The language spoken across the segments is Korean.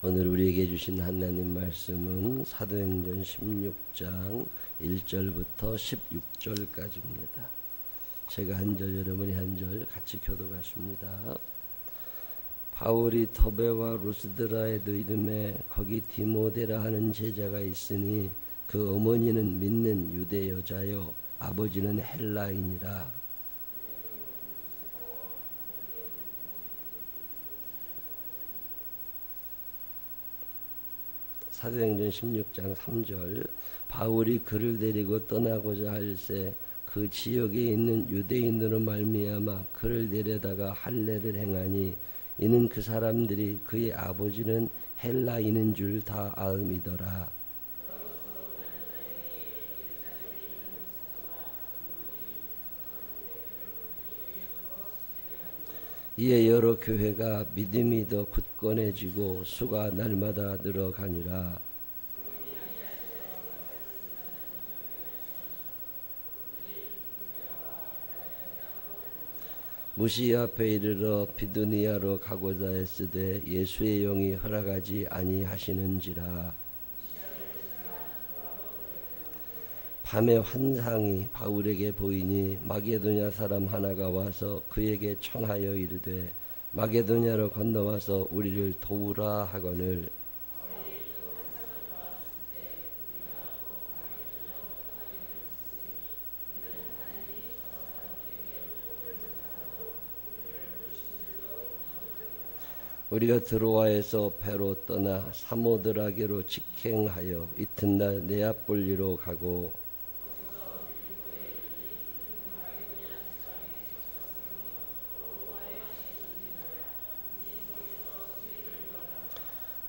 오늘 우리에게 주신 하나님 말씀은 사도행전 16장 1절부터 16절까지입니다. 제가 한 절, 여러분이 한 절 같이 교독하십니다. 바울이 더베와 루스드라에도 이름에 거기 디모데라 하는 제자가 있으니 그 어머니는 믿는 유대 여자요 아버지는 헬라인이라. 사도행전 16장 3절 바울이 그를 데리고 떠나고자 할새 그 지역에 있는 유대인으로 말미암아 그를 데려다가 할례를 행하니 이는 그 사람들이 그의 아버지는 헬라인인 줄 다 아음이더라. 이에 여러 교회가 믿음이 더 굳건해지고 수가 날마다 늘어가니라. 무시야 앞에 이르러 비두니아로 가고자 했으되 예수의 영이 허락하지 아니하시는지라. 밤에 환상이 바울에게 보이니 마게도냐 사람 하나가 와서 그에게 청하여 이르되 마게도냐로 건너와서 우리를 도우라 하거늘. 우리가 드로아에서 배로 떠나 사모드라게로 직행하여 이튿날 네아폴리로 가고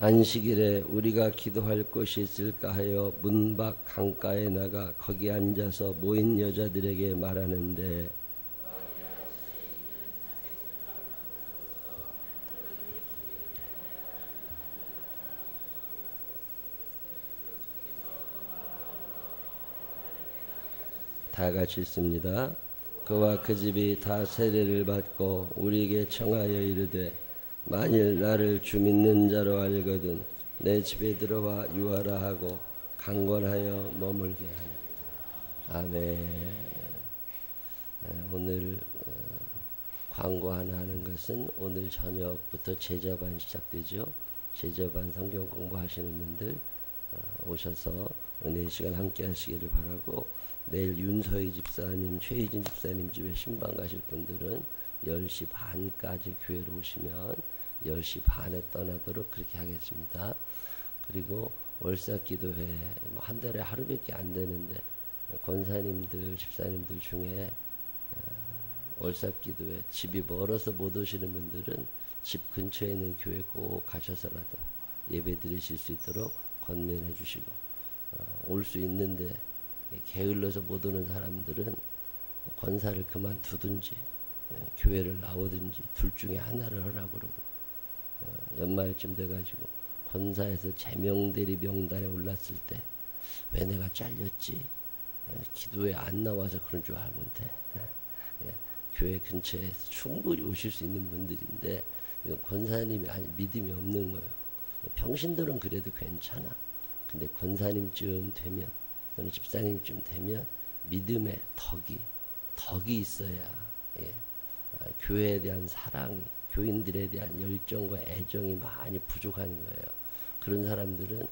안식일에 우리가 기도할 곳이 있을까 하여 문 밖 강가에 나가 거기 앉아서 모인 여자들에게 말하는데 다 같이 읽습니다. 그와 그 집이 다 세례를 받고 우리에게 청하여 이르되 만일 나를 주 믿는 자로 알거든 내 집에 들어와 유하라 하고 강권하여 머물게 하니. 아멘. 오늘 광고 하나 하는 것은 오늘 저녁부터 제자반 시작되죠. 제자반 성경 공부하시는 분들 오셔서 은혜의 시간 함께 하시기를 바라고, 내일 윤서희 집사님, 최희진 집사님 집에 신방 가실 분들은 10시 반까지 교회로 오시면 10시 반에 떠나도록 그렇게 하겠습니다. 그리고 월사기도회 한 달에 하루밖에 안 되는데 권사님들, 집사님들 중에 월사기도회 집이 멀어서 못 오시는 분들은 집 근처에 있는 교회 꼭 가셔서라도 예배 드리실 수 있도록 권면해 주시고, 올 수 있는데 게을러서 못 오는 사람들은 권사를 그만두든지 교회를 나오든지 둘 중에 하나를 하라고 그러고, 연말쯤 돼가지고 권사에서 제명대리 명단에 올랐을 때 왜 내가 잘렸지? 기도에 안 나와서 그런 줄 알면 돼. 교회 근처에 충분히 오실 수 있는 분들인데 이건 권사님이 아니 믿음이 없는 거예요. 평신들은 그래도 괜찮아. 근데 권사님쯤 되면 또는 집사님쯤 되면 믿음의 덕이 있어야 교회에 대한 사랑이, 교인들에 대한 열정과 애정이 많이 부족한 거예요. 그런 사람들은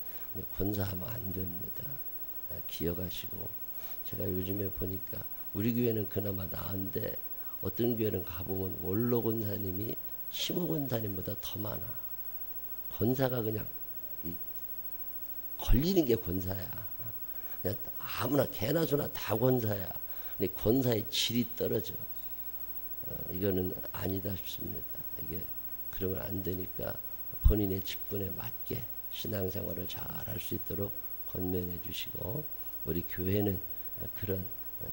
권사하면 안 됩니다. 기억하시고, 제가 요즘에 보니까 우리 교회는 그나마 나은데 어떤 교회는 가보면 원로 권사님이 심호 권사님보다 더 많아. 권사가 그냥 걸리는 게 권사야. 그냥 아무나 개나 소나 다 권사야. 근데 권사의 질이 떨어져. 이거는 아니다 싶습니다. 이게 그러면 안 되니까 본인의 직분에 맞게 신앙생활을 잘 할 수 있도록 권면해 주시고, 우리 교회는 그런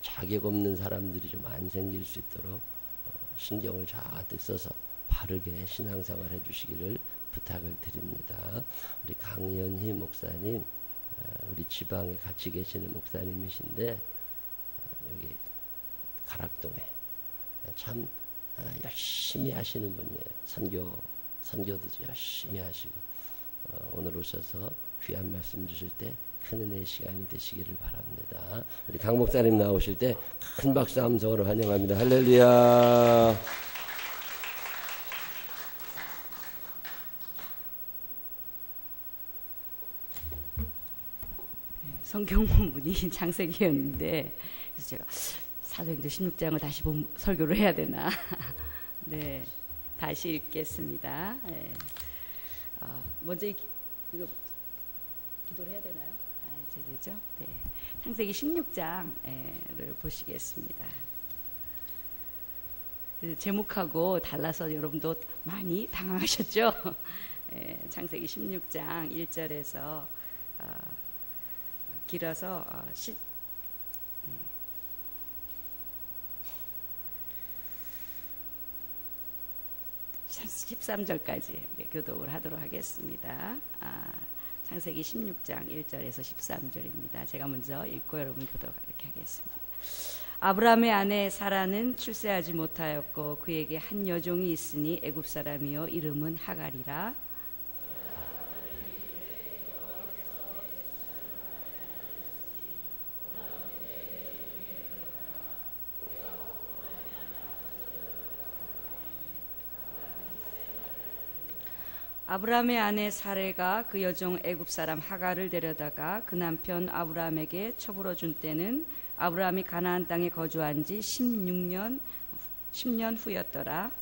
자격 없는 사람들이 좀 안 생길 수 있도록 신경을 잔뜩 써서 바르게 신앙생활 해 주시기를 부탁을 드립니다. 우리 강연희 목사님, 우리 지방에 같이 계시는 목사님이신데 여기 가락동에 참 열심히 하시는 분이에요. 선교도 열심히 하시고 오늘 오셔서 귀한 말씀 주실 때 큰 은혜의 시간이 되시기를 바랍니다. 우리 강 목사님 나오실 때 큰 박수 함성으로 환영합니다. 할렐루야. 성경 본문이 창세기였는데 그래서 제가 사도행전 16장을 다시 설교를 해야 되나. 네, 다시 읽겠습니다. 네. 먼저 이거 기도를 해야 되나요? 되죠? 네. 창세기 16장을 보시겠습니다. 제목하고 달라서 여러분도 많이 당황하셨죠? 네, 창세기 16장 1절에서 길어서 13절까지 교독을 하도록 하겠습니다. 창세기 16장 1절에서 13절입니다. 제가 먼저 읽고 여러분 교독 이렇게 하겠습니다. 아브라함의 아내 사라는 출세하지 못하였고 그에게 한 여종이 있으니 애굽 사람이요 이름은 하갈이라. 아브라함의 아내 사레가 그 여종 애굽 사람 하갈을 데려다가 그 남편 아브라함에게 처불어 준 때는 아브라함이 가나안 땅에 거주한 지 10년 후였더라.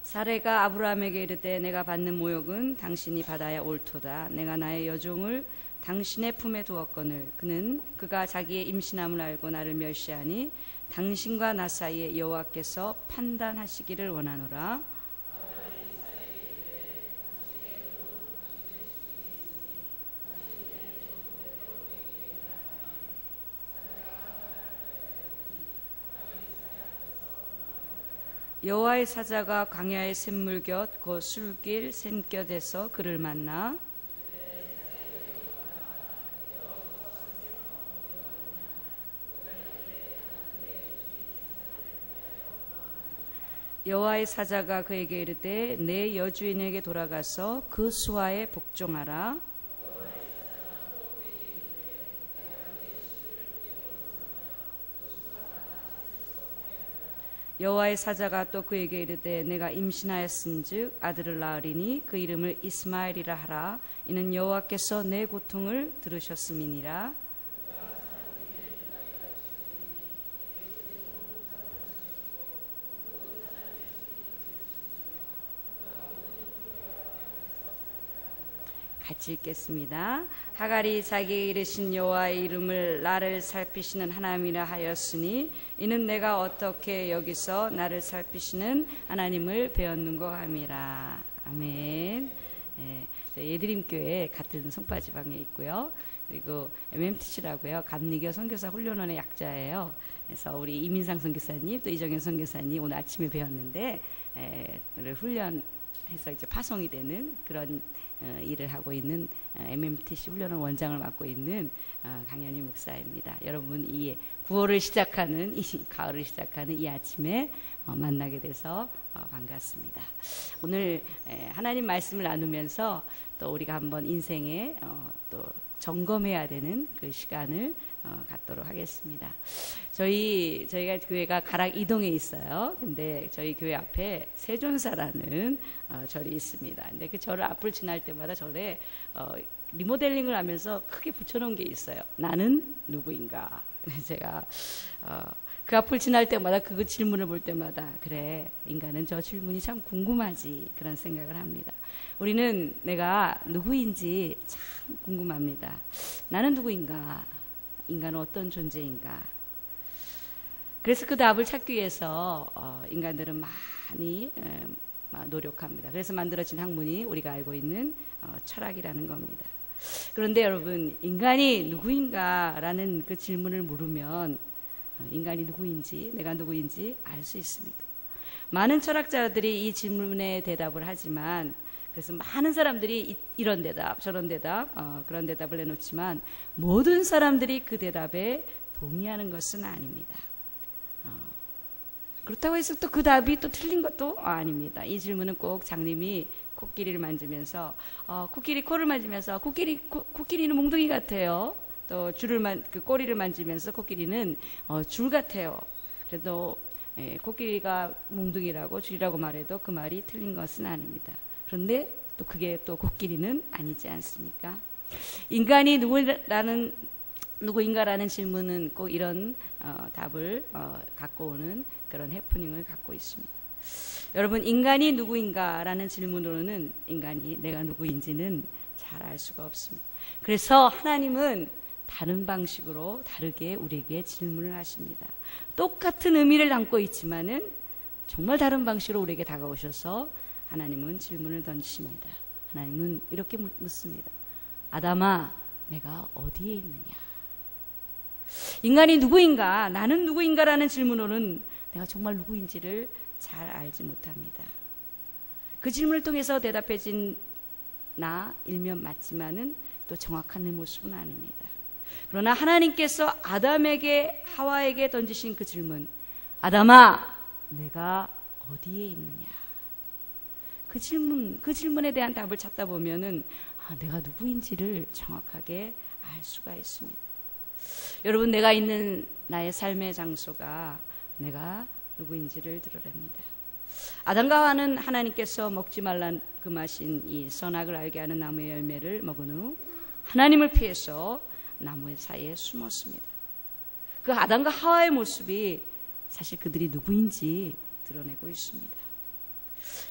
사레가 아브라함에게 이르되 내가 받는 모욕은 당신이 받아야 옳도다. 내가 나의 여종을 당신의 품에 두었거늘 그가 자기의 임신함을 알고 나를 멸시하니 당신과 나 사이에 여호와께서 판단하시기를 원하노라. 여호와의 사자가 광야의 샘물 곁 그 술길 샘곁에서 그를 만나 여호와의 사자가 그에게 이르되 내 여주인에게 돌아가서 그 수하에 복종하라. 여호와의 사자가 또 그에게 이르되 내가 임신하였은즉 아들을 낳으리니 그 이름을 이스마엘이라 하라. 이는 여호와께서 내 고통을 들으셨음이니라. 같이 읽겠습니다. 하갈이 자기에게 이르신 여호와의 이름을 나를 살피시는 하나님이라 하였으니 이는 내가 어떻게 여기서 나를 살피시는 하나님을 배웠는고 함이라. 아멘. 예드림교회 같은 송파지방에 있고요. 그리고 MMTC라고요. 감리교 선교사 훈련원의 약자예요. 그래서 우리 이민상 선교사님 또 이정현 선교사님 오늘 아침에 배웠는데 훈련해서 이제 파송이 되는 그런 일을 하고 있는 MMTC 훈련원 원장을 맡고 있는 강현희 목사입니다. 여러분 이 9월을 시작하는 이 가을을 시작하는 이 아침에 만나게 돼서 반갑습니다. 오늘 하나님 말씀을 나누면서 또 우리가 한번 인생에 또 점검해야 되는 그 시간을 갖도록 하겠습니다. 저희가 교회가 가락 이동에 있어요. 근데 저희 교회 앞에 세존사라는 절이 있습니다. 근데 그 절을 앞을 지날 때마다 절에 리모델링을 하면서 크게 붙여놓은 게 있어요. 나는 누구인가. 제가 그 앞을 지날 때마다 그 질문을 볼 때마다 그래 인간은 저 질문이 참 궁금하지 그런 생각을 합니다. 우리는 내가 누구인지 참 궁금합니다. 나는 누구인가? 인간은 어떤 존재인가? 그래서 그 답을 찾기 위해서 인간들은 많이 노력합니다. 그래서 만들어진 학문이 우리가 알고 있는 철학이라는 겁니다. 그런데 여러분 인간이 누구인가라는 그 질문을 물으면 인간이 누구인지 내가 누구인지 알 수 있습니까? 많은 철학자들이 이 질문에 대답을 하지만 그래서 많은 사람들이 이런 대답 저런 대답 그런 대답을 내놓지만 모든 사람들이 그 대답에 동의하는 것은 아닙니다. 그렇다고 해서 또 그 답이 또 틀린 것도 아닙니다. 이 질문은 꼭 장님이 코끼리를 만지면서 코끼리 코를 만지면서 코끼리는 몽둥이 같아요. 또 그 꼬리를 만지면서 코끼리는 줄 같아요. 그래도 코끼리가 몽둥이라고 줄이라고 말해도 그 말이 틀린 것은 아닙니다. 그런데 또 그게 또 코끼리는 아니지 않습니까? 인간이 누구인가라는 질문은 꼭 이런 답을 갖고 오는 그런 해프닝을 갖고 있습니다. 여러분, 인간이 누구인가라는 질문으로는 인간이 내가 누구인지는 잘 알 수가 없습니다. 그래서 하나님은 다른 방식으로 다르게 우리에게 질문을 하십니다. 똑같은 의미를 담고 있지만은 정말 다른 방식으로 우리에게 다가오셔서 하나님은 질문을 던지십니다. 하나님은 이렇게 묻습니다. 아담아, 내가 어디에 있느냐? 인간이 누구인가, 나는 누구인가라는 질문으로는 내가 정말 누구인지를 잘 알지 못합니다. 그 질문을 통해서 대답해진 나 일면 맞지만은 또 정확한 내 모습은 아닙니다. 그러나 하나님께서 아담에게 하와에게 던지신 그 질문, 아담아, 내가 어디에 있느냐? 그 질문에 대한 답을 찾다 보면은 내가 누구인지를 정확하게 알 수가 있습니다. 여러분, 내가 있는 나의 삶의 장소가 내가 누구인지를 드러냅니다. 아담과 하와는 하나님께서 먹지 말라 금하신 이 선악을 알게 하는 나무의 열매를 먹은 후 하나님을 피해서 나무 사이에 숨었습니다. 그 아담과 하와의 모습이 사실 그들이 누구인지 드러내고 있습니다.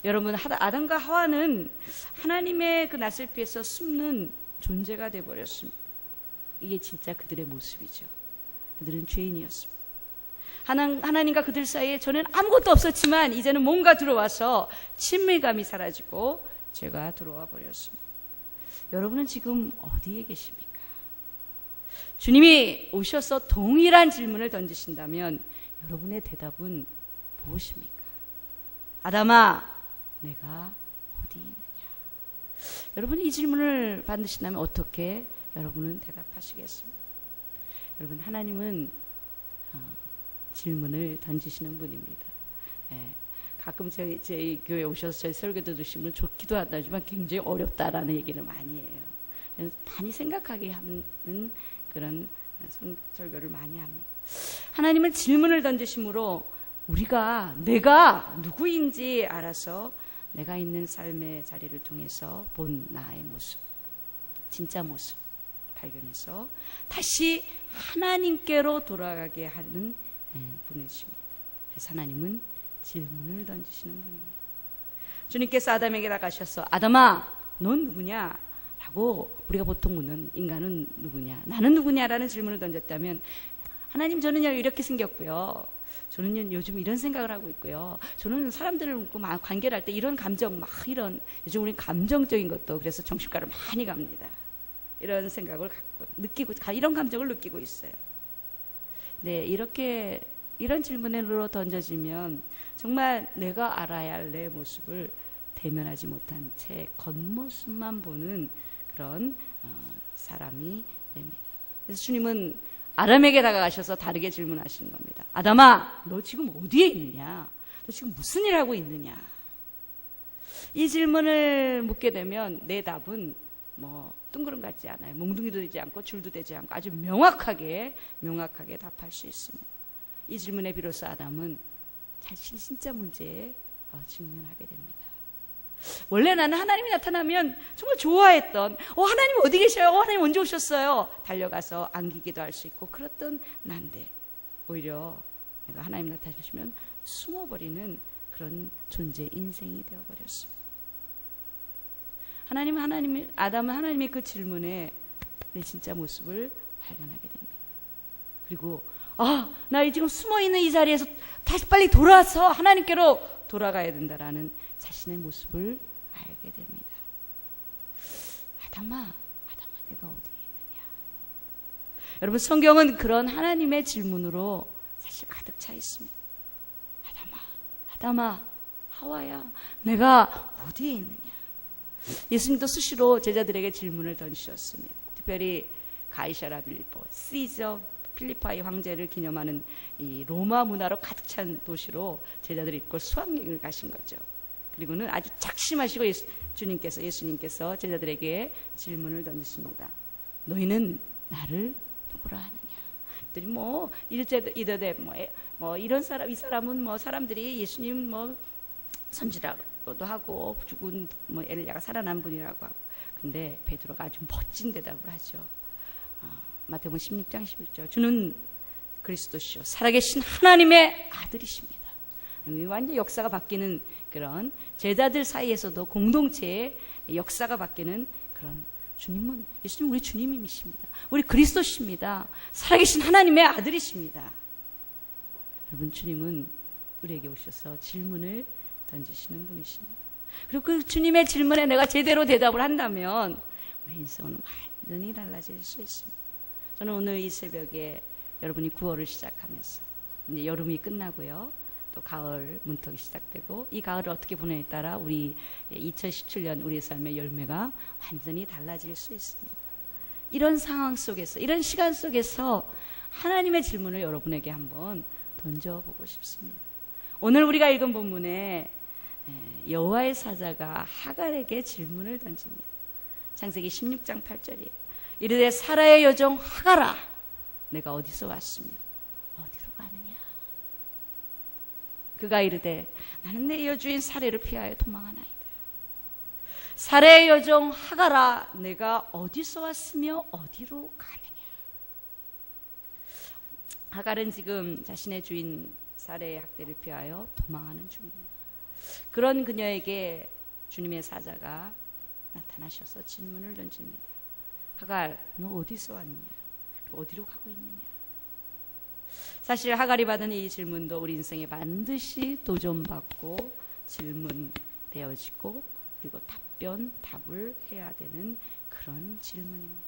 여러분, 아담과 하와는 하나님의 그 낯을 피해서 숨는 존재가 되어버렸습니다. 이게 진짜 그들의 모습이죠. 그들은 죄인이었습니다. 하나님과 그들 사이에 전엔 아무것도 없었지만 이제는 뭔가 들어와서 친밀감이 사라지고 죄가 들어와 버렸습니다. 여러분은 지금 어디에 계십니까? 주님이 오셔서 동일한 질문을 던지신다면 여러분의 대답은 무엇입니까? 아담아, 내가 어디 있느냐? 여러분, 이 질문을 받으신다면 어떻게 여러분은 대답하시겠습니까? 여러분, 하나님은 질문을 던지시는 분입니다. 가끔 저희 교회 오셔서 저희 설교도 들으시면 좋기도 하지만 굉장히 어렵다라는 얘기를 많이 해요. 많이 생각하게 하는 그런 설교를 많이 합니다. 하나님은 질문을 던지심으로 내가 누구인지 알아서 내가 있는 삶의 자리를 통해서 본 나의 모습, 진짜 모습 발견해서 다시 하나님께로 돌아가게 하는 분이십니다. 그래서 하나님은 질문을 던지시는 분입니다. 주님께서 아담에게 나가셔서 아담아, 넌 누구냐? 라고 우리가 보통 묻는 인간은 누구냐? 나는 누구냐라는 질문을 던졌다면 하나님, 저는요 이렇게 생겼고요. 저는 요즘 이런 생각을 하고 있고요. 저는 사람들을 관계를 할 때 이런 감정 이런 요즘 우리 감정적인 것도 그래서 정신과를 많이 갑니다. 이런 생각을 갖고 이런 감정을 느끼고 있어요. 네, 이런 질문으로 던져지면 정말 내가 알아야 할 내 모습을 대면하지 못한 채 겉모습만 보는 그런 사람이 됩니다. 그래서 주님은 아담에게 다가가셔서 다르게 질문하시는 겁니다. 아담아, 너 지금 어디에 있느냐? 너 지금 무슨 일 하고 있느냐? 이 질문을 묻게 되면 내 답은 둥그름 같지 않아요. 몽둥이도 되지 않고 줄도 되지 않고 아주 명확하게 답할 수 있습니다. 이 질문에 비로소 아담은 자신 진짜 문제에 직면하게 됩니다. 원래 나는 하나님이 나타나면 정말 좋아했던 하나님 어디 계셔요? 하나님 언제 오셨어요? 달려가서 안기기도 할 수 있고 그랬던 난데 오히려 내가 하나님 나타나시면 숨어버리는 그런 존재 인생이 되어버렸습니다. 아담은 하나님의 그 질문에 내 진짜 모습을 발견하게 됩니다. 그리고 나 지금 숨어있는 이 자리에서 다시 빨리 돌아와서 하나님께로 돌아가야 된다라는 자신의 모습을 알게 됩니다. 아담아, 내가 어디에 있느냐? 여러분, 성경은 그런 하나님의 질문으로 사실 가득 차 있습니다. 아담아, 하와야, 내가 어디에 있느냐? 예수님도 수시로 제자들에게 질문을 던지셨습니다. 특별히 가이사랴 빌립보, 시저 필리파이 황제를 기념하는 이 로마 문화로 가득 찬 도시로 제자들이 이끌고 수학여행을 가신 거죠. 그리고는 아주 작심하시고 예수님께서 제자들에게 질문을 던지십니다. 너희는 나를 누구라 하느냐? 그랬더니 이러되 이런 사람, 이 사람은 사람들이 예수님 선지라고도 하고 죽은 엘리야가 살아난 분이라고 하고. 근데 베드로가 아주 멋진 대답을 하죠. 마태복음 16장 11절. 주는 그리스도시요 살아계신 하나님의 아들이십니다. 완전 역사가 바뀌는 그런 제자들 사이에서도 공동체의 역사가 바뀌는 그런 예수님 우리 주님이십니다. 우리 그리스도십니다. 살아계신 하나님의 아들이십니다. 여러분, 주님은 우리에게 오셔서 질문을 던지시는 분이십니다. 그리고 그 주님의 질문에 내가 제대로 대답을 한다면 우리 인생은 완전히 달라질 수 있습니다. 저는 오늘 이 새벽에 여러분이 9월을 시작하면서 이제 여름이 끝나고요. 또 가을 문턱이 시작되고 이 가을을 어떻게 보내냐에 따라 우리 2017년 우리의 삶의 열매가 완전히 달라질 수 있습니다. 이런 상황 속에서, 이런 시간 속에서 하나님의 질문을 여러분에게 한번 던져보고 싶습니다. 오늘 우리가 읽은 본문에 여호와의 사자가 하갈에게 질문을 던집니다. 창세기 16장 8절이에요. 이르되 사라의 여종 하갈아, 내가 어디서 왔으며 어디로 가느냐? 그가 이르되 나는 내 여주인 사레를 피하여 도망하나이다. 사레의 여종 하갈아, 내가 어디서 왔으며 어디로 가느냐? 하갈은 지금 자신의 주인 사레의 학대를 피하여 도망하는 중입니다. 그런 그녀에게 주님의 사자가 나타나셔서 질문을 던집니다. 하갈, 너 어디서 왔느냐? 어디로 가고 있느냐? 사실 하갈이 받은 이 질문도 우리 인생에 반드시 도전받고 질문되어지고 그리고 답을 해야 되는 그런 질문입니다.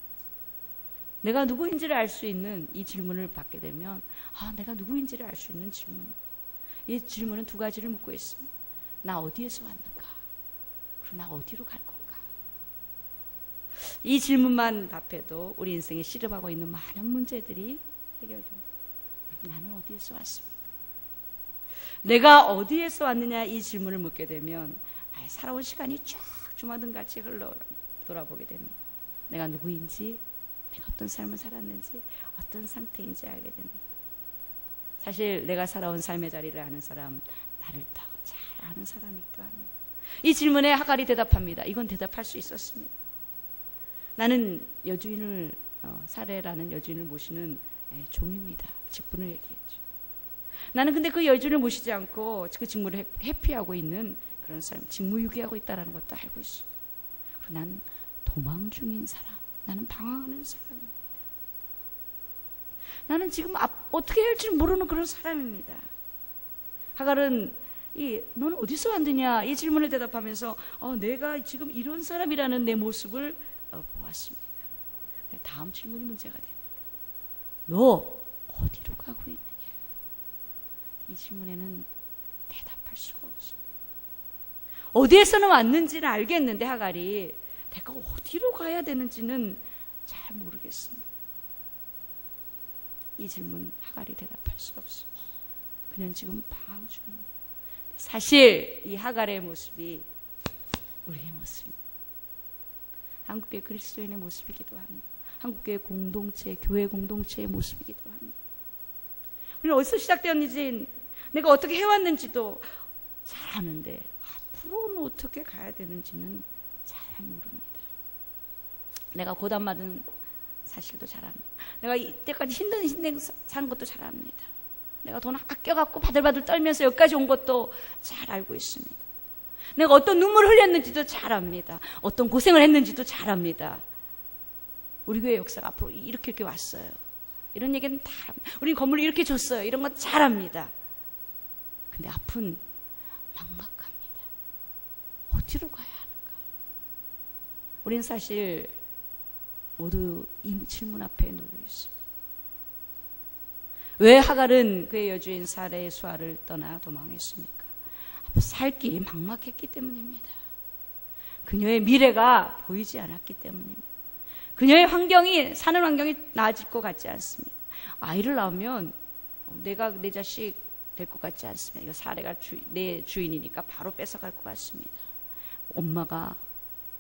내가 누구인지를 알 수 있는 이 질문을 받게 되면 내가 누구인지를 알 수 있는 질문입니다. 이 질문은 두 가지를 묻고 있습니다. 나 어디에서 왔는가? 그리고 나 어디로 갈 건가? 이 질문만 답해도 우리 인생에 씨름하고 있는 많은 문제들이 해결됩니다. 나는 어디에서 왔습니까? 내가 어디에서 왔느냐 이 질문을 묻게 되면 나의 살아온 시간이 쫙 주마등같이 흘러 돌아보게 됩니다. 내가 누구인지, 내가 어떤 삶을 살았는지, 어떤 상태인지 알게 됩니다. 사실 내가 살아온 삶의 자리를 아는 사람, 나를 더 잘 아는 사람이기도 합니다. 이 질문에 하갈이 대답합니다. 이건 대답할 수 있었습니다. 나는 여주인을 사레라는 여주인을 모시는 종입니다. 직분을 얘기했죠. 나는 근데 그 여주인을 모시지 않고 그 직무를 회피하고 있는 그런 사람, 직무유기하고 있다는 것도 알고 있습니다. 그리고 난 도망 중인 사람, 나는 방황하는 사람입니다. 나는 지금 어떻게 해야 할지 모르는 그런 사람입니다. 하갈은 너는 어디서 왔느냐 이 질문을 대답하면서 내가 지금 이런 사람이라는 내 모습을 보았습니다. 다음 질문이 문제가 됩니다. 너 어디로 가고 있느냐? 이 질문에는 대답할 수가 없습니다. 어디에서는 왔는지는 알겠는데 하갈이 내가 어디로 가야 되는지는 잘 모르겠습니다. 이 질문 하갈이 대답할 수 없습니다. 그냥 지금 방황 중입니다. 사실 이 하갈의 모습이 우리의 모습입니다. 한국교회 그리스도인의 모습이기도 합니다. 한국교회 공동체, 교회 공동체의 모습이기도 합니다. 우리는 어디서 시작되었는지, 내가 어떻게 해왔는지도 잘 아는데 앞으로는 어떻게 가야 되는지는 잘 모릅니다. 내가 고단받은 사실도 잘 압니다. 내가 이때까지 힘든 인생 산 것도 잘 압니다. 내가 돈 아껴갖고 바들바들 떨면서 여기까지 온 것도 잘 알고 있습니다. 내가 어떤 눈물을 흘렸는지도 잘 압니다. 어떤 고생을 했는지도 잘 압니다. 우리 교회 역사가 앞으로 이렇게 왔어요. 이런 얘기는 다 합니다. 우리 건물을 이렇게 줬어요. 이런 건 잘 압니다. 근데 앞은 막막합니다. 어디로 가야 하는가? 우리는 사실 모두 이 질문 앞에 놓여 있습니다. 왜 하갈은 그의 여주인 사레의 수하를 떠나 도망했습니까? 살 길이 막막했기 때문입니다. 그녀의 미래가 보이지 않았기 때문입니다. 그녀의 사는 환경이 나아질 것 같지 않습니다. 아이를 낳으면 내가 내 자식 될 것 같지 않습니다. 이거 사례가 내 주인이니까 바로 뺏어갈 것 같습니다. 엄마가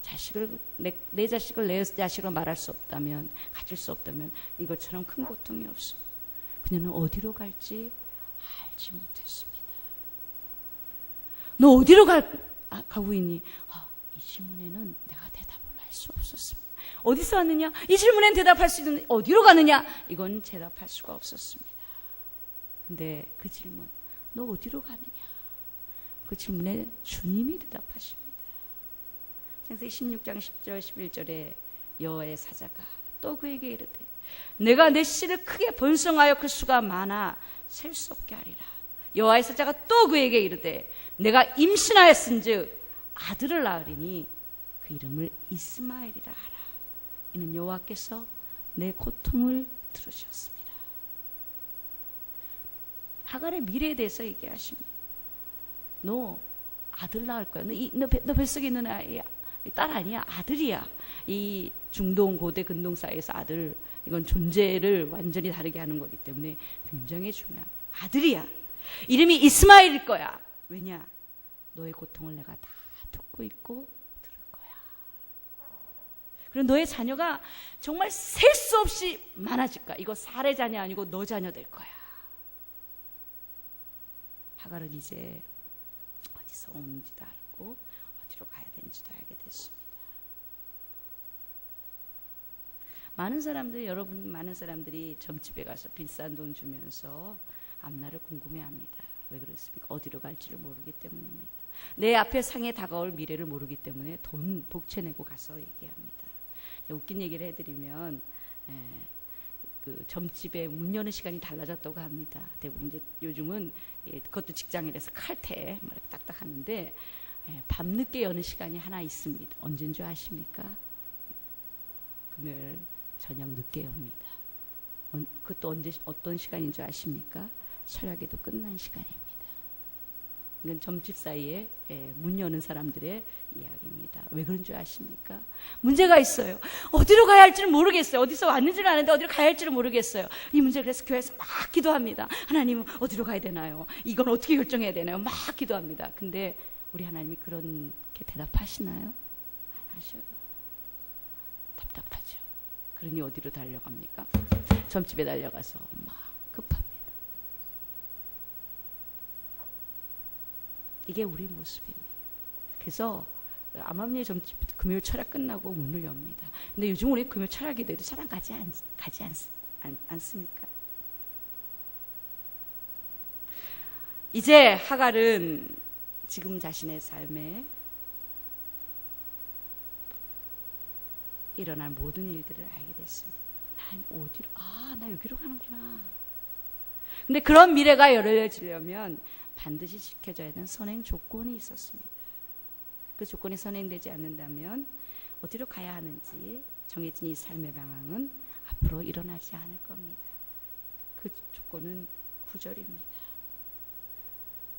자식을 내 자식을 내 자식으로 말할 수 없다면, 가질 수 없다면 이것처럼 큰 고통이 없습니다. 그녀는 어디로 갈지 알지 못했습니다. 너 어디로 가고 있니? 이 질문에는 내가 대답을 할 수 없었습니다. 어디서 왔느냐? 이 질문에는 대답할 수 있는데 어디로 가느냐? 이건 대답할 수가 없었습니다. 근데 그 질문, 너 어디로 가느냐? 그 질문에 주님이 대답하십니다. 창세기 16장 10절 11절에 여호와의 사자가 또 그에게 이르되 내가 내 씨를 크게 번성하여 그 수가 많아 셀 수 없게 하리라. 여호와의 사자가 또 그에게 이르되 내가 임신하였은즉 아들을 낳으리니 그 이름을 이스마엘이라 하라. 이는 여호와께서 내 고통을 들으셨습니다. 하갈의 미래에 대해서 얘기하십니다. 너 아들 낳을 거야. 너 뱃속에 있는 아이야. 딸 아니야. 아들이야. 이 중동 고대 근동 사이에서 아들, 이건 존재를 완전히 다르게 하는 거기 때문에 굉장히 중요합니다. 아들이야. 이름이 이스마엘일 거야. 왜냐? 너의 고통을 내가 다 듣고 있고 들을 거야. 그리고 너의 자녀가 정말 셀 수 없이 많아질 거야. 이거 사례 자녀 아니고 너 자녀 될 거야. 하갈은 이제 어디서 오는지도 알고 어디로 가야 되는지도 알게 됐습니다. 많은 사람들이 점집에 가서 비싼 돈 주면서 앞날을 궁금해합니다. 왜 그렇습니까? 어디로 갈지를 모르기 때문입니다. 내 앞에 상에 다가올 미래를 모르기 때문에 돈 복채내고 가서 얘기합니다. 웃긴 얘기를 해드리면 그 점집에 문 여는 시간이 달라졌다고 합니다. 대부분 이제 요즘은 그것도 직장이라서 칼퇴 막 이렇게 딱딱 하는데 밤늦게 여는 시간이 하나 있습니다. 언제인 줄 아십니까? 금요일 저녁 늦게 엽니다. 그것도 어떤 시간인 줄 아십니까? 철야기도 끝난 시간입니다. 이건 점집 사이에 문 여는 사람들의 이야기입니다. 왜 그런 줄 아십니까? 문제가 있어요. 어디로 가야 할지를 모르겠어요. 어디서 왔는지는 아는데 어디로 가야 할지를 모르겠어요. 이 문제를 그래서 교회에서 막 기도합니다. 하나님 어디로 가야 되나요? 이건 어떻게 결정해야 되나요? 막 기도합니다. 근데 우리 하나님이 그렇게 대답하시나요? 안 하셔요. 답답하죠. 그러니 어디로 달려갑니까? 점집에 달려가서 막 급합니다. 이게 우리 모습입니다. 그래서 암암리의 점집 금요일 철학 끝나고 문을 엽니다. 근데 요즘 우리 금요일 철학이 돼도 잘 안 가지 않습니까? 이제 하갈은 지금 자신의 삶에 일어날 모든 일들을 알게 됐습니다. 나 여기로 가는구나. 근데 그런 미래가 열려지려면 반드시 지켜져야 하는 선행 조건이 있었습니다. 그 조건이 선행되지 않는다면 어디로 가야 하는지 정해진 이 삶의 방향은 앞으로 일어나지 않을 겁니다. 그 조건은 9절입니다.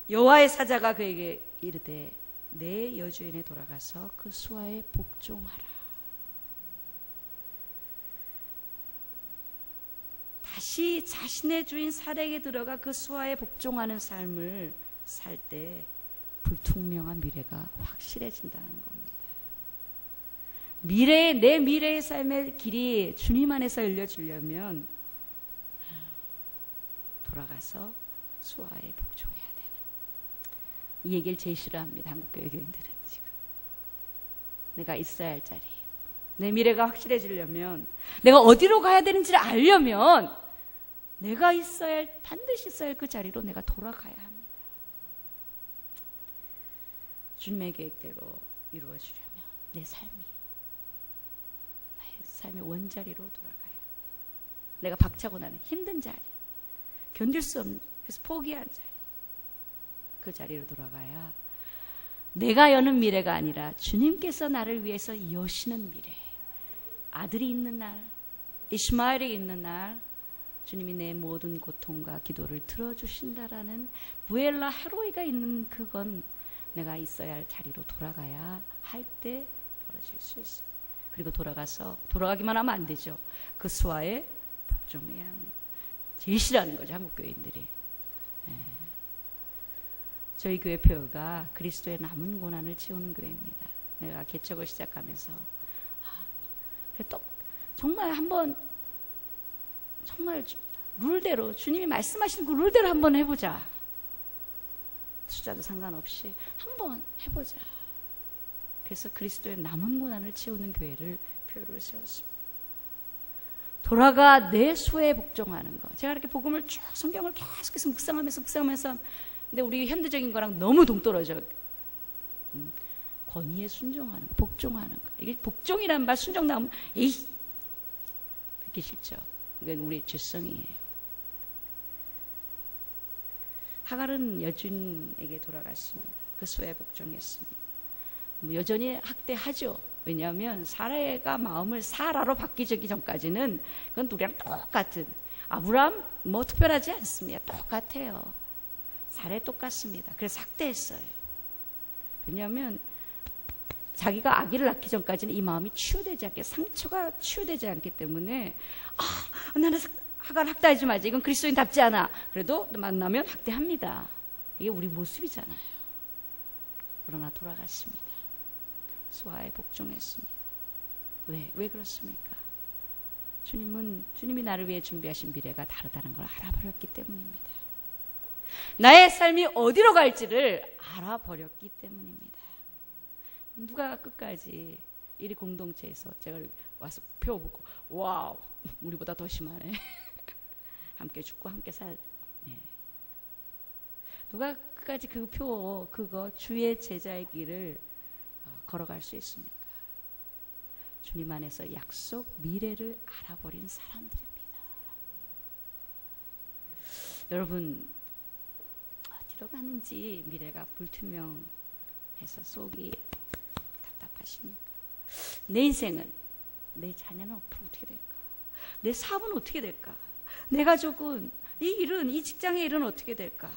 여호와의 사자가 그에게 이르되 내 여주인에 돌아가서 그 수하에 복종하라. 다시 자신의 주인 사렉에 들어가 그 수하에 복종하는 삶을 살 때 불투명한 미래가 확실해진다는 겁니다. 내 미래의 삶의 길이 주님 안에서 열려주려면 돌아가서 수하에 복종해야 되는, 이 얘기를 제일 싫어합니다. 한국교회 교인들은. 지금 내가 있어야 할 자리, 내 미래가 확실해지려면, 내가 어디로 가야 되는지를 알려면 내가 반드시 있어야 할 그 자리로 내가 돌아가야 합니다. 주님의 계획대로 이루어지려면 나의 삶의 원자리로 돌아가야, 내가 박차고 나는 힘든 자리, 견딜 수 없는, 그래서 포기한 자리, 그 자리로 돌아가야 내가 여는 미래가 아니라 주님께서 나를 위해서 여시는 미래, 아들이 있는 날, 이스마엘이 있는 날 주님이 내 모든 고통과 기도를 들어주신다라는 부엘라 헤로이가 있는, 그건 내가 있어야 할 자리로 돌아가야 할 때 벌어질 수 있습니다. 그리고 돌아가기만 하면 안 되죠. 그 수하에 복종해야 합니다. 제일 싫어하는 거죠, 한국 교인들이. 예. 저희 교회 표가 그리스도의 남은 고난을 채우는 교회입니다. 내가 개척을 시작하면서 또 정말 한번 정말 룰대로 주님이 말씀하시는 그 룰대로 한번 해보자. 숫자도 상관없이 한번 해보자. 그래서 그리스도의 남은 고난을 채우는 교회를 표를 세웠습니다. 돌아가 내 수에 복종하는 거. 제가 이렇게 복음을 쭉 성경을 계속해서 묵상하면서 근데 우리 현대적인 거랑 너무 동떨어져. 권위에 순종하는 거, 복종하는 거. 이게 복종이란 말 순종 나오면 에이 듣기 싫죠. 이건 우리의 죄성이에요. 하갈은 여준에게 돌아갔습니다. 그 수에 복종했습니다. 여전히 학대하죠. 왜냐하면 사라가 마음을 사라로 바뀌기 전까지는 그건 우리랑 똑같은, 아브람 뭐 특별하지 않습니다. 똑같아요. 사라에 똑같습니다. 그래서 학대했어요. 왜냐하면 자기가 아기를 낳기 전까지는 이 마음이 치유되지 않게, 상처가 치유되지 않기 때문에 나는 하갈 학대하지 마지. 이건 그리스도인답지 않아. 그래도 만나면 학대합니다. 이게 우리 모습이잖아요. 그러나 돌아갔습니다. 수하에 복종했습니다. 왜 그렇습니까? 주님이 나를 위해 준비하신 미래가 다르다는 걸 알아버렸기 때문입니다. 나의 삶이 어디로 갈지를 알아버렸기 때문입니다. 누가 끝까지 이 공동체에서 제가 와서 펴보고 와우 우리보다 더 심하네. 함께 죽고 함께 살. 예. 누가 끝까지 그거 주의 제자의 길을 걸어갈 수 있습니까? 주님 안에서 약속 미래를 알아버린 사람들입니다. 여러분 어디로 가는지 미래가 불투명해서 속이 답답하십니까? 내 인생은, 내 자녀는 앞으로 어떻게 될까? 내 사업은 어떻게 될까? 내 가족은, 이 직장의 일은 어떻게 될까?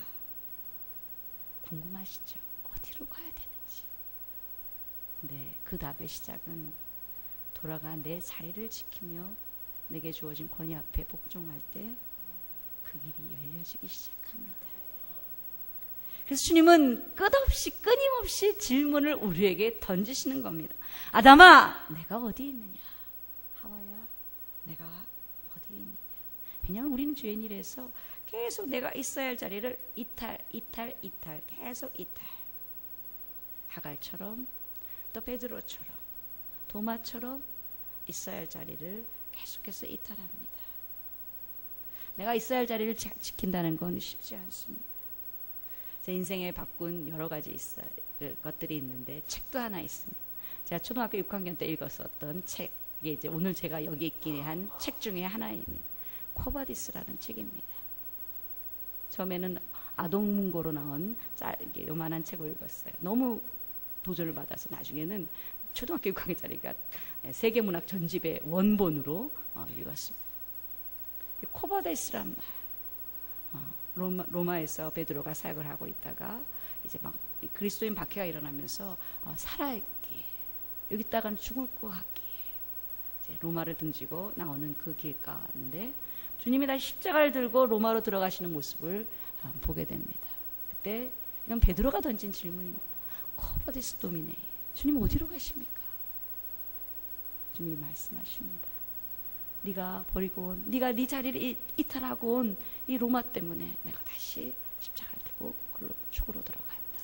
궁금하시죠? 어디로 가야 되는지. 근데 그 답의 시작은 돌아가 내 자리를 지키며 내게 주어진 권위 앞에 복종할 때 그 길이 열려지기 시작합니다. 그래서 주님은 끊임없이 질문을 우리에게 던지시는 겁니다. 아담아, 내가 어디 있느냐? 하와야, 내가 어디 있느냐? 왜냐하면 우리는 죄인이라서 계속 내가 있어야 할 자리를 이탈, 계속 이탈. 하갈처럼, 또 베드로처럼, 도마처럼 있어야 할 자리를 계속해서 이탈합니다. 내가 있어야 할 자리를 지킨다는 건 쉽지 않습니다. 제 인생에 바꾼 여러 가지 것들이 있는데 책도 하나 있습니다. 제가 초등학교 6학년 때 읽었었던 책, 이게 이제 오늘 제가 여기 있긴 한 책 중에 하나입니다. 코바디스라는 책입니다. 처음에는 아동문고로 나온 요만한 책을 읽었어요. 너무 도전을 받아서 나중에는 초등학교 6학년짜리가 세계문학 전집의 원본으로 읽었습니다. 코바디스란 말. 로마에서 베드로가 사역을 하고 있다가 이제 막 그리스도인 박해가 일어나면서 살아있기에 여기다가는 죽을 것 같기에 이제 로마를 등지고 나오는 그 길 가운데 주님이 다시 십자가를 들고 로마로 들어가시는 모습을 보게 됩니다. 그때 이건 베드로가 던진 질문입니다. 코바디스 도미네, 주님 어디로 가십니까? 주님이 말씀하십니다. 네가 버리고 온, 네가 네 자리를 이탈하고 온 이 로마 때문에 내가 다시 십자가를 들고 죽으러 들어간다.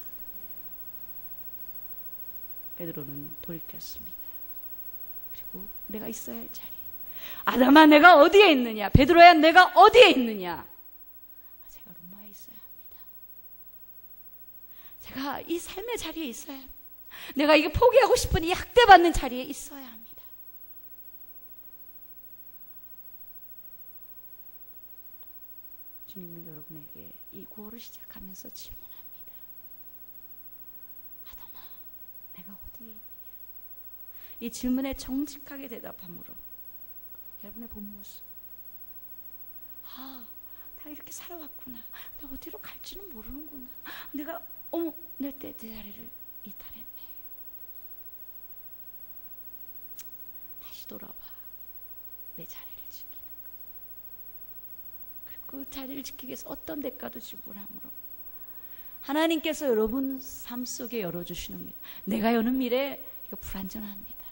베드로는 돌이켰습니다. 그리고 내가 있어야 할 자리. 아담아, 내가 어디에 있느냐? 베드로야, 내가 어디에 있느냐? 제가 로마에 있어야 합니다. 제가 이 삶의 자리에 있어야 합니다. 내가 이게 포기하고 싶은 이 학대받는 자리에 있어야 합니다. 주님은 여러분에게 이 구호를 시작하면서 질문합니다. 아담아, 내가 어디에 있느냐? 이 질문에 정직하게 대답함으로 여러분의 본 모습, 내가 이렇게 살아왔구나. 내가 어디로 갈지는 모르는구나. 내가 내 자리를 이탈했네. 다시 돌아와 내 자리를 지키는 것. 그리고 그 자리를 지키기 위해서 어떤 대가도 지불함으로 하나님께서 여러분 삶 속에 열어주시는 미래, 내가 여는 미래 이거 불완전합니다.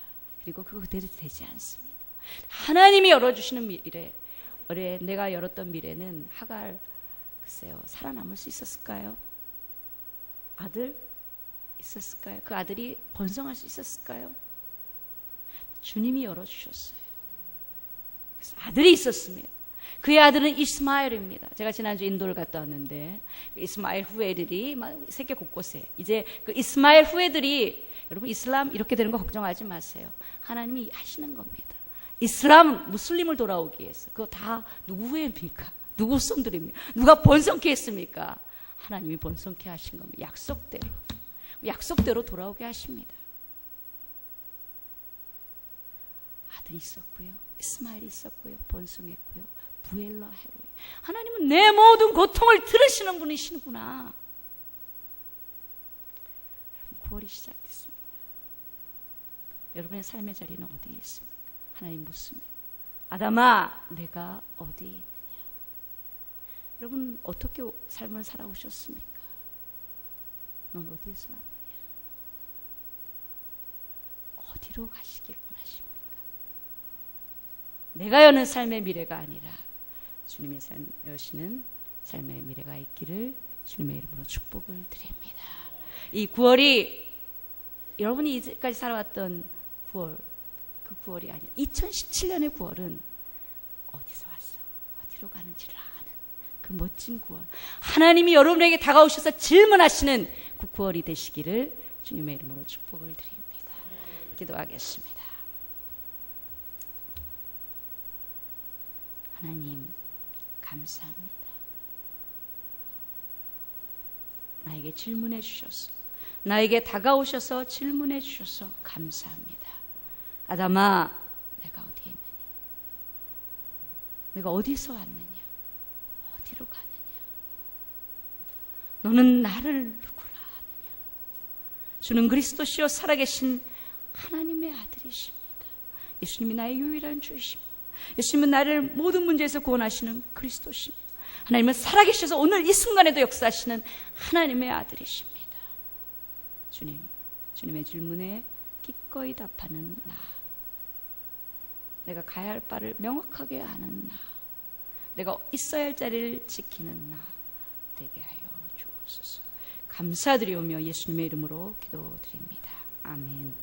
그리고 그거 그대로 되지 않습니다. 하나님이 열어주시는 미래, 올해 내가 열었던 미래는 하갈, 글쎄요, 살아남을 수 있었을까요? 아들 있었을까요? 그 아들이 번성할 수 있었을까요? 주님이 열어주셨어요. 그래서 아들이 있었습니다. 그의 아들은 이스마엘입니다. 제가 지난주 인도를 갔다 왔는데 그 이스마엘 후예들이 막 세계 곳곳에 이제 그 이스마엘 후예들이 여러분 이슬람 이렇게 되는 거 걱정하지 마세요. 하나님이 하시는 겁니다. 이슬람 무슬림을 돌아오기 위해서 그거 다 누구 후예입니까? 누구 손들입니까? 누가 번성케 했습니까? 하나님이 번성케 하신 겁니다. 약속대로 돌아오게 하십니다. 아들이 있었고요, 이스마엘이 있었고요, 번성했고요, 부엘라 헤로이. 하나님은 내 모든 고통을 들으시는 분이시구나. 여러분 9월이 시작됐습니다. 여러분의 삶의 자리는 어디에 있습니까? 하나님 묻습니다. 아담아, 내가 어디에 있느냐? 여러분 어떻게 삶을 살아오셨습니까? 넌 어디에서 왔느냐? 어디로 가시길 원하십니까? 내가 여는 삶의 미래가 아니라 주님의 여시는 삶의 미래가 있기를 주님의 이름으로 축복을 드립니다. 이 9월이 여러분이 이제까지 살아왔던 9월, 그 9월이 아니라 2017년의 9월은 어디서 왔어? 어디로 가는지를 아는 그 멋진 9월, 하나님이 여러분에게 다가오셔서 질문하시는 그 9월이 되시기를 주님의 이름으로 축복을 드립니다. 기도하겠습니다. 하나님 감사합니다. 나에게 질문해 주셔서, 나에게 다가오셔서 질문해 주셔서 감사합니다. 아담아, 내가 어디에 있느냐? 내가 어디서 왔느냐? 어디로 가느냐? 너는 나를 누구라 하느냐? 주는 그리스도시요 살아계신 하나님의 아들이십니다. 예수님이 나의 유일한 주이십니다. 예수님은 나를 모든 문제에서 구원하시는 그리스도십니다. 하나님은 살아계셔서 오늘 이 순간에도 역사하시는 하나님의 아들이십니다. 주님, 주님의 질문에 기꺼이 답하는 나, 내가 가야 할 바를 명확하게 아는 나, 내가 있어야 할 자리를 지키는 나 되게 하여 주옵소서. 감사드리오며 예수님의 이름으로 기도드립니다. 아멘.